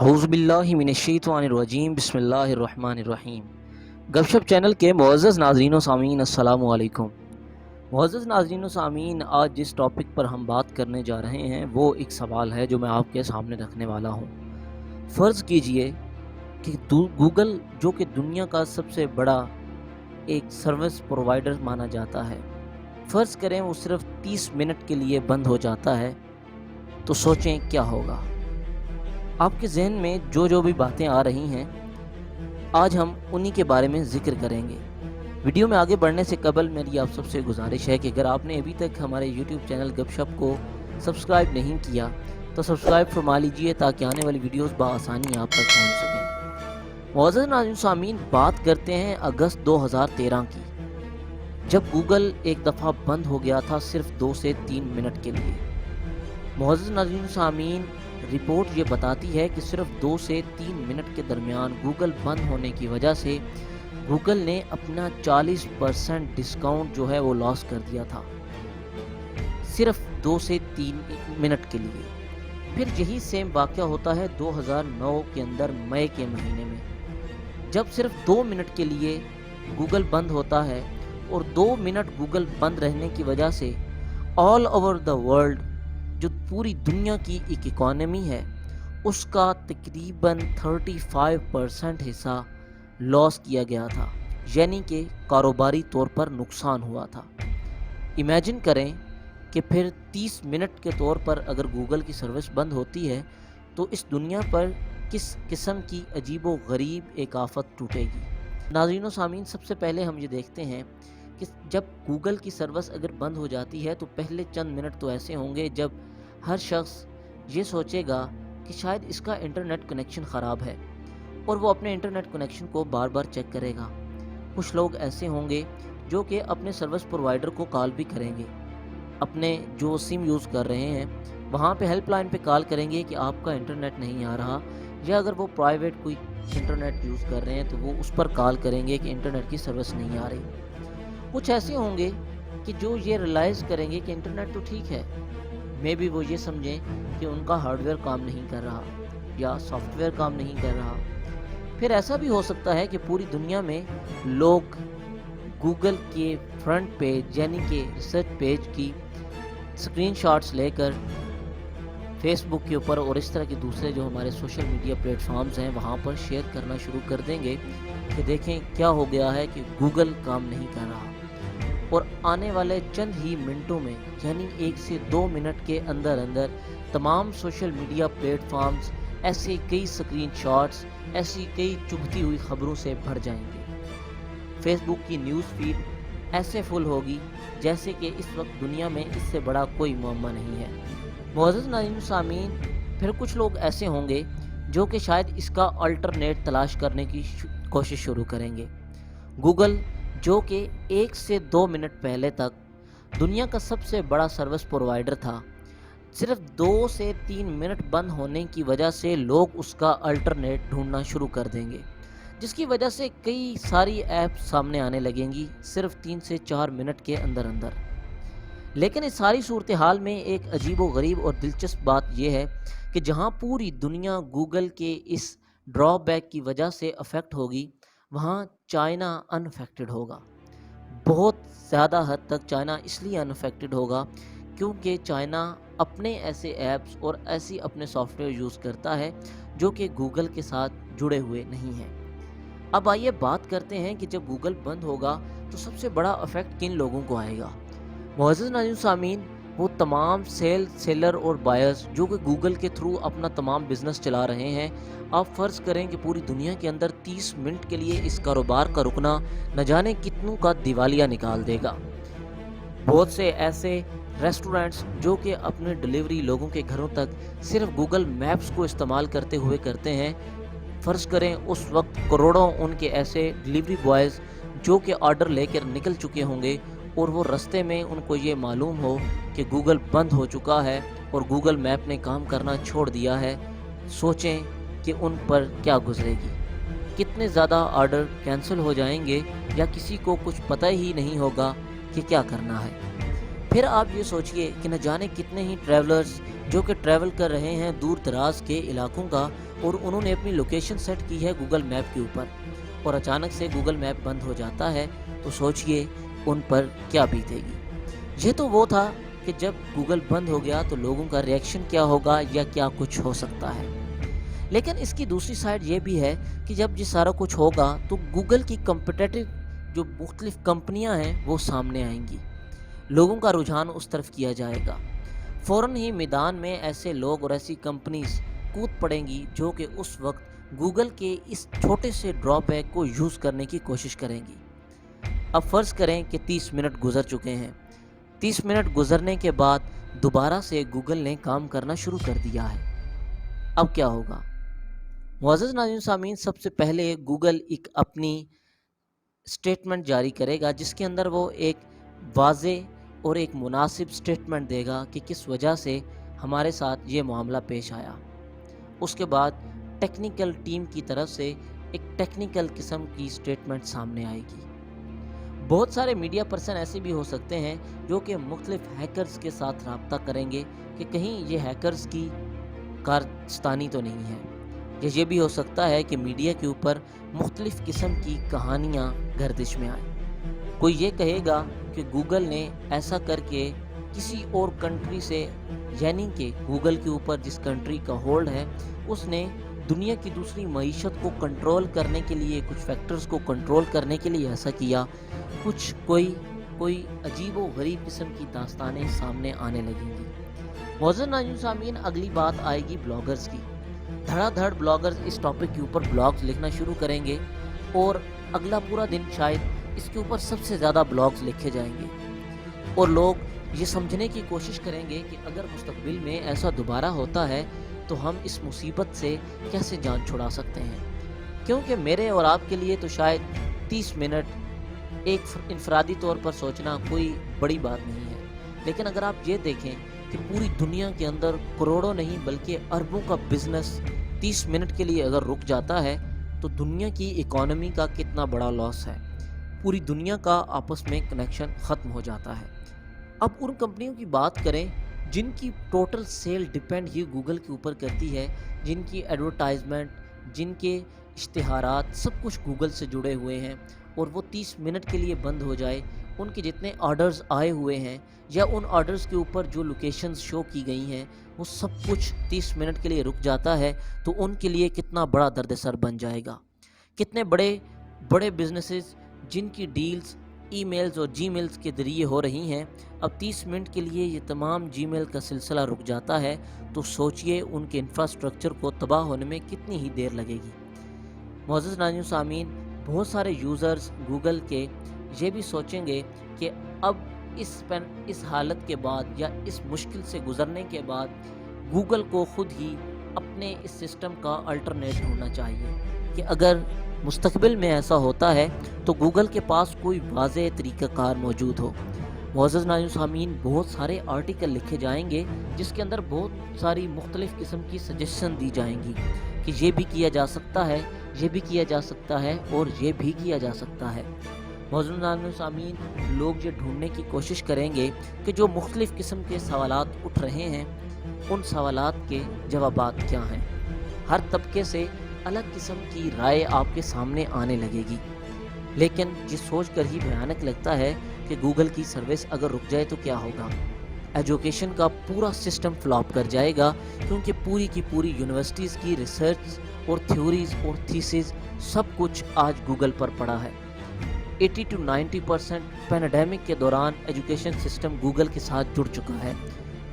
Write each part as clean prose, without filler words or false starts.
اعوذ باللہ من الشیطان الرجیم بسم اللہ الرحمن الرحیم۔ گپ شپ چینل کے معزز ناظرین و سامعین السلام علیکم۔ معزز ناظرین و سامعین، آج جس ٹاپک پر ہم بات کرنے جا رہے ہیں وہ ایک سوال ہے جو میں آپ کے سامنے رکھنے والا ہوں۔ فرض کیجئے کہ گوگل جو کہ دنیا کا سب سے بڑا ایک سروس پرووائڈر مانا جاتا ہے، فرض کریں وہ صرف 30 منٹ کے لیے بند ہو جاتا ہے، تو سوچیں کیا ہوگا۔ آپ کے ذہن میں جو بھی باتیں آ رہی ہیں آج ہم انہی کے بارے میں ذکر کریں گے۔ ویڈیو میں آگے بڑھنے سے قبل میری آپ سب سے گزارش ہے کہ اگر آپ نے ابھی تک ہمارے یوٹیوب چینل گپ شپ کو سبسکرائب نہیں کیا تو سبسکرائب فرما لیجئے تاکہ آنے والی ویڈیوز بآسانی آپ تک پہنچ سکیں۔ معزز ناظرین سامعین، بات کرتے ہیں اگست 2013 کی، جب گوگل ایک دفعہ بند ہو گیا تھا صرف 2 سے 3 منٹ کے لیے۔ معزز ناظرین سامعین، رپورٹ یہ بتاتی ہے کہ صرف 2 سے 3 منٹ کے درمیان گوگل بند ہونے کی وجہ سے گوگل نے اپنا 40% ڈسکاؤنٹ جو ہے وہ لاس کر دیا تھا، صرف 2 سے 3 منٹ کے لیے۔ پھر یہی سیم واقعہ ہوتا ہے 2009 کے اندر مئی کے مہینے میں، جب صرف 2 منٹ کے لیے گوگل بند ہوتا ہے، اور 2 منٹ گوگل بند رہنے کی وجہ سے آل اوور دا ورلڈ جو پوری دنیا کی ایک اکانومی ہے اس کا تقریباً 35% حصہ لاس کیا گیا تھا، یعنی کہ کاروباری طور پر نقصان ہوا تھا۔ امیجن کریں کہ پھر 30 منٹ کے طور پر اگر گوگل کی سروس بند ہوتی ہے تو اس دنیا پر کس قسم کی عجیب و غریب ایک آفت ٹوٹے گی۔ ناظرین و سامعین، سب سے پہلے ہم یہ دیکھتے ہیں کہ جب گوگل کی سروس اگر بند ہو جاتی ہے تو پہلے چند منٹ تو ایسے ہوں گے جب ہر شخص یہ سوچے گا کہ شاید اس کا انٹرنیٹ کنیکشن خراب ہے، اور وہ اپنے انٹرنیٹ کنیکشن کو بار بار چیک کرے گا۔ کچھ لوگ ایسے ہوں گے جو کہ اپنے سروس پرووائڈر کو کال بھی کریں گے، اپنے جو سم یوز کر رہے ہیں وہاں پہ ہیلپ لائن پہ کال کریں گے کہ آپ کا انٹرنیٹ نہیں آ رہا، یا اگر وہ پرائیویٹ کوئی انٹرنیٹ یوز کر رہے ہیں تو وہ اس پر کال کریں گے کہ انٹرنیٹ کی سروس نہیں آ رہی۔ کچھ ایسے ہوں گے کہ جو یہ ریلائز کریں گے کہ انٹرنیٹ تو ٹھیک ہے، میں بھی وہ یہ سمجھیں کہ ان کا ہارڈ ویئر کام نہیں کر رہا یا سافٹ ویئر کام نہیں کر رہا۔ پھر ایسا بھی ہو سکتا ہے کہ پوری دنیا میں لوگ گوگل کے فرنٹ پیج یعنی کہ ریسرچ پیج کی سکرین شاٹس لے کر فیس بک کے اوپر اور اس طرح کے دوسرے جو ہمارے سوشل میڈیا پلیٹ فارمز ہیں وہاں پر شیئر کرنا شروع کر دیں گے کہ دیکھیں کیا ہو گیا ہے کہ گوگل کام نہیں کر رہا۔ اور آنے والے چند ہی منٹوں میں، یعنی 1 سے 2 منٹ کے اندر اندر تمام سوشل میڈیا پلیٹ فارمز ایسے کئی سکرین شاٹس، ایسی کئی چبھتی ہوئی خبروں سے بھر جائیں گے۔ فیس بک کی نیوز فیڈ ایسے فل ہوگی جیسے کہ اس وقت دنیا میں اس سے بڑا کوئی معمہ نہیں ہے۔ معزز ناظرین سامعین، پھر کچھ لوگ ایسے ہوں گے جو کہ شاید اس کا الٹرنیٹ تلاش کرنے کی کوشش شروع کریں گے۔ گوگل جو کہ 1 سے 2 منٹ پہلے تک دنیا کا سب سے بڑا سروس پرووائڈر تھا، صرف 2 سے 3 منٹ بند ہونے کی وجہ سے لوگ اس کا الٹرنیٹ ڈھونڈنا شروع کر دیں گے، جس کی وجہ سے کئی ساری ایپ سامنے آنے لگیں گی صرف 3 سے 4 منٹ کے اندر اندر۔ لیکن اس ساری صورتحال میں ایک عجیب و غریب اور دلچسپ بات یہ ہے کہ جہاں پوری دنیا گوگل کے اس ڈرا بیک کی وجہ سے افیکٹ ہوگی، وہاں چائنا ان افیکٹڈ ہوگا۔ بہت زیادہ حد تک چائنا اس لیے ان افیکٹڈ ہوگا کیونکہ چائنا اپنے ایسے ایپس اور ایسی اپنے سافٹ ویئر یوز کرتا ہے جو کہ گوگل کے ساتھ جڑے ہوئے نہیں ہیں۔ اب آئیے بات کرتے ہیں کہ جب گوگل بند ہوگا تو سب سے بڑا افیکٹ کن لوگوں کو آئے گا۔ معزز ناظرین سامعین، وہ تمام سیلر اور بائرز جو کہ گوگل کے تھرو اپنا تمام بزنس چلا رہے ہیں۔ آپ فرض کریں کہ پوری دنیا کے اندر 30 منٹ کے لیے اس کاروبار کا رکنا نہ جانے کتنوں کا دیوالیہ نکال دے گا۔ بہت سے ایسے ریسٹورنٹس جو کہ اپنے ڈیلیوری لوگوں کے گھروں تک صرف گوگل میپس کو استعمال کرتے ہوئے کرتے ہیں، فرض کریں اس وقت کروڑوں ان کے ایسے ڈیلیوری بوائز جو کہ آرڈر لے کر نکل چکے ہوں گے، اور وہ رستے میں ان کو یہ معلوم ہو کہ گوگل بند ہو چکا ہے اور گوگل میپ نے کام کرنا چھوڑ دیا ہے، سوچیں کہ ان پر کیا گزرے گی۔ کتنے زیادہ آرڈر کینسل ہو جائیں گے یا کسی کو کچھ پتہ ہی نہیں ہوگا کہ کیا کرنا ہے۔ پھر آپ یہ سوچئے کہ نہ جانے کتنے ہی ٹریولرز جو کہ ٹریول کر رہے ہیں دور دراز کے علاقوں کا، और उन्होंने अपनी लोकेशन सेट की है गूगल मैप के ऊपर और अचानक से गूगल मैप बंद हो जाता है, तो सोचिए उन पर क्या बीतेगी। ये तो वो था कि जब गूगल बंद हो गया तो लोगों का रिएक्शन क्या होगा या क्या कुछ हो सकता है। लेकिन इसकी दूसरी साइड ये भी है कि जब ये सारा कुछ होगा तो गूगल की कम्पिटिटिव जो मुख्तलिफ कंपनियां हैं वो सामने आएंगी, लोगों का रुझान उस तरफ किया जाएगा। फ़ौरन ही मैदान में ऐसे लोग और ऐसी कंपनीज कूद पड़ेंगी जो कि उस वक्त गूगल के इस छोटे से ड्रॉबैक को यूज़ करने की कोशिश करेंगी। अब फ़र्ज़ करें कि 30 मिनट गुजर चुके हैं। 30 मिनट गुजरने के बाद दोबारा से गूगल ने काम करना शुरू कर दिया है। अब क्या होगा? मुअज़्ज़ज़ नाज़रीन सामीन, सबसे पहले गूगल एक अपनी स्टेटमेंट जारी करेगा जिसके अंदर वो एक वाज़ेह और एक मुनासिब स्टेटमेंट देगा कि किस वजह से हमारे साथ ये मामला पेश आया। उसके बाद टेक्निकल टीम की तरफ से एक टेक्निकल किस्म की स्टेटमेंट सामने आएगी। बहुत सारे मीडिया पर्सन ऐसे भी हो सकते हैं जो कि मुख्तलिफ हैकर्स के साथ रब्ता करेंगे कि कहीं ये हैकर्स की कारस्तानी तो नहीं है, या ये भी हो सकता है कि मीडिया के ऊपर मुख्तलिफ किस्म की कहानियाँ गर्दिश में आए। कोई ये कहेगा कि गूगल ने ऐसा करके किसी और कंट्री से, यानी कि गूगल के ऊपर जिस कंट्री का होल्ड है उसने दुनिया की दूसरी मईशत को कंट्रोल करने के लिए, कुछ फैक्टर्स को कंट्रोल करने के लिए ऐसा किया। कुछ कोई अजीब व गरीब किस्म की दास्तानें सामने आने लगेंगी। मुअज़्ज़ज़ नाज़रीन सामीन, अगली बात आएगी ब्लॉगर्स की। धड़ाधड़ ब्लॉगर्स इस टॉपिक के ऊपर ब्लॉग्स लिखना शुरू करेंगे और अगला पूरा दिन शायद इसके ऊपर सबसे ज़्यादा ब्लॉग्स लिखे जाएंगे और लोग ये समझने की कोशिश करेंगे कि अगर मुस्तक़बिल में ऐसा दोबारा होता है तो हम इस मुसीबत से कैसे जान छुड़ा सकते हैं। क्योंकि मेरे और आपके लिए तो शायद 30 मिनट एक इंफरादी तौर पर सोचना कोई बड़ी बात नहीं है, लेकिन अगर आप ये देखें कि पूरी दुनिया के अंदर करोड़ों नहीं बल्कि अरबों का बिजनेस 30 मिनट के लिए अगर रुक जाता है तो दुनिया की इकोनॉमी का कितना बड़ा लॉस है। पूरी दुनिया का आपस में कनेक्शन ख़त्म हो जाता है। अब उन कंपनियों की बात करें जिनकी टोटल सेल डिपेंड ही गूगल के ऊपर करती है, जिनकी एडवर्टाइजमेंट, जिनके इश्तिहारात सब कुछ गूगल से जुड़े हुए हैं, और वो 30 मिनट के लिए बंद हो जाए, उनके जितने ऑर्डर्स आए हुए हैं या उन ऑर्डर्स के ऊपर जो लोकेशंस शो की गई हैं वो सब कुछ 30 मिनट के लिए रुक जाता है, तो उनके लिए कितना बड़ा दर्द-ए-सर बन जाएगा। कितने बड़े बड़े बिजनेसेस जिनकी डील्स ईमेल्स और जीमेल्स के ज़रिए हो रही हैं, अब 30 मिनट के लिए ये तमाम जीमेल का सिलसिला रुक जाता है, तो सोचिए उनके इंफ्रास्ट्रक्चर को तबाह होने में कितनी ही देर लगेगी। मुअज़्ज़ज़ नाज़रीन सामीन, बहुत सारे यूज़र्स गूगल के ये भी सोचेंगे कि अब इस हालत के बाद या इस मुश्किल से गुज़रने के बाद गूगल को ख़ुद ही अपने इस सिस्टम का अल्टरनेट ढूंढना चाहिए कि अगर मुस्तक़बिल में ऐसा होता है तो गूगल के पास कोई वाज़ेह तरीक़ाकार मौजूद हो। मुअज़्ज़ज़ नाज़रीन सामीन, बहुत सारे आर्टिकल लिखे जाएंगे जिसके अंदर बहुत सारी मुख्तलिफ़ किस्म की सजेशन दी जाएंगी कि ये भी किया जा सकता है, ये भी किया जा सकता है और ये भी किया जा सकता है। मुअज़्ज़ज़ नाज़रीन सामीन, लोग ये ढूंढने की कोशिश करेंगे कि जो मुख्तलिफ़ किस्म के सवालात उठ रहे हैं उन सवालात के जवाबात क्या हैं। हर तबके से अलग किस्म की राय आपके सामने आने लगेगी, लेकिन ये सोच कर ही भयानक लगता है कि गूगल की सर्विस अगर रुक जाए तो क्या होगा। एजुकेशन का पूरा सिस्टम फ्लॉप कर जाएगा, क्योंकि पूरी की पूरी यूनिवर्सिटीज़ की रिसर्च और थ्योरीज और थीसिस सब कुछ आज गूगल पर पड़ा है। 80 to 90% पैंडेमिक के दौरान एजुकेशन सिस्टम गूगल के साथ जुड़ चुका है।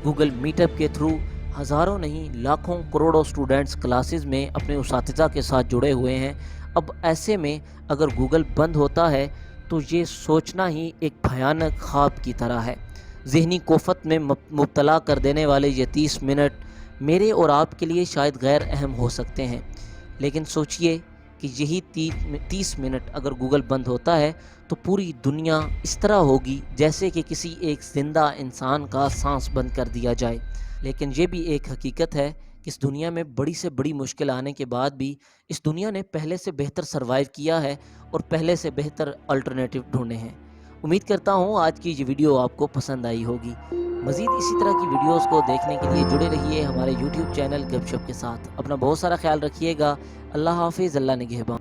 गूगल मीटअप के थ्रू हज़ारों नहीं लाखों करोड़ों स्टूडेंट्स क्लासेस में अपने उसातिज़ा के साथ जुड़े हुए हैं। अब ऐसे में अगर गूगल बंद होता है तो ये सोचना ही एक भयानक ख्वाब की तरह है। ज़हनी कोफत में मुब्तला कर देने वाले ये 30 मिनट मेरे और आपके लिए शायद गैर अहम हो सकते हैं, लेकिन सोचिए कि यही 30 मिनट अगर गूगल बंद होता है तो पूरी दुनिया इस तरह होगी जैसे कि किसी एक ज़िंदा इंसान का सांस बंद कर दिया जाए। लेकिन ये भी एक हकीकत है कि इस दुनिया में बड़ी से बड़ी मुश्किल आने के बाद भी इस दुनिया ने पहले से बेहतर सर्वाइव किया है और पहले से बेहतर अल्टरनेटिव ढूंढे हैं। उम्मीद करता हूँ आज की ये वीडियो आपको पसंद आई होगी। مزید اسی طرح کی ویڈیوز کو دیکھنے کے لیے جڑے رہیے ہمارے یوٹیوب چینل گپ شپ کے ساتھ۔ اپنا بہت سارا خیال رکھیے گا۔ اللہ حافظ، اللہ نگہبان۔